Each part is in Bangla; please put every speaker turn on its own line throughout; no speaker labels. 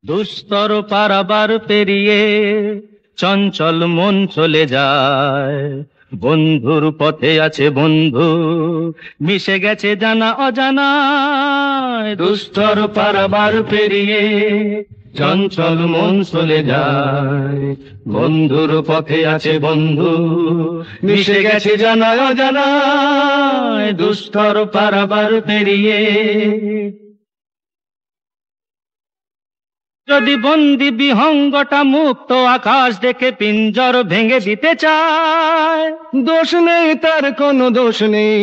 দুস্তর পারাবার পেরিয়ে চঞ্চল মন চলে যায়, বন্ধুর পথে আছে বন্ধু, মিশে গেছে জানা অজানায়। দুস্তর পারাবার পেরিয়ে চঞ্চল মন চলে যায়, বন্ধুর পথে আছে বন্ধু, মিশে গেছে জানা অজানায়। দুস্তর পারাবার পেরিয়ে যদি বন্দি বিহঙ্গটা মুক্ত আকাশ দেখে পিঞ্জর ভেঙে দিতে চায়,
দোষ নেই তার কোনো দোষ নেই,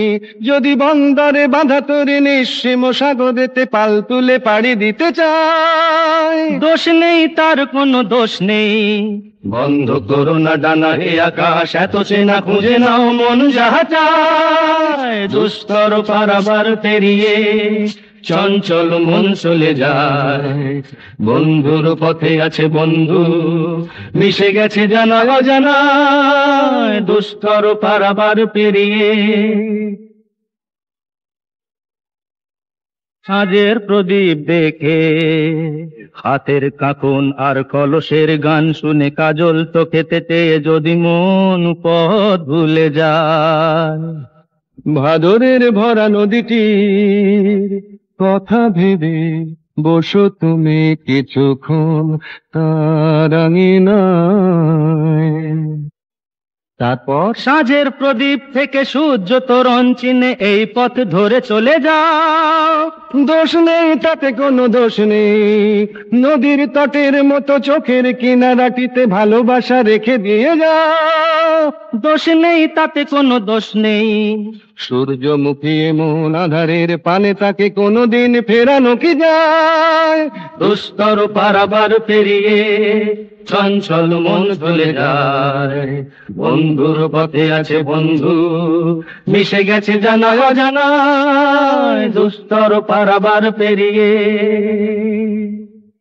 যদি বন্দরে বাঁধা তরে নিঃসীম সাগরেতে পাল তুলে পাড়ি দিতে চায়।
দোষ নেই তার কোনো দোষ নেই। বন্ধ করো না ডানা হে আকাশ, এত চেনা খুঁজে নাও মন যাহা চায়। দুস্তর পারাবার পেরিয়ে চঞ্চল মন চলে যায়, বন্ধুর পথে আছে বন্ধু, মিশে গেছে জানা অজানায়। দুস্তর পারাবার পেরিয়ে সাঁঝের প্রদীপ দেখে হাতের কাঁকন আর কলসের গান শুনে কাজল তো খেতে যদি মন পথ ভুলে যায়।
ভাদরের ভরা নদীটির কথা ভেবে বসো তুমি কিছুক্ষণ তার আঙিনায়।
তারপর সাঁঝের প্রদীপ থেকে সূর্য তোরণ চিনে এই পথ ধরে চলে যাও।
দোষ নেই তাতে কোনো দোষ নেই, নদীর তটের মতো চোখের কিনারাটিতে ভালোবাসা রেখে দিয়ে যাও।
দোষ নেই তাতে কোনো দোষ নেই।
সূর্যমুখী এমন আধারের পানে তাকে কোনোদিন ফেরানো কি যায়।
দুস্তর পারাবার পেরিয়ে চঞ্চল মন চলে যায়, বন্ধুর পথে আছে বন্ধু, মিশে গেছে জানা অজানায়। দুস্তর পারাবার পেরিয়ে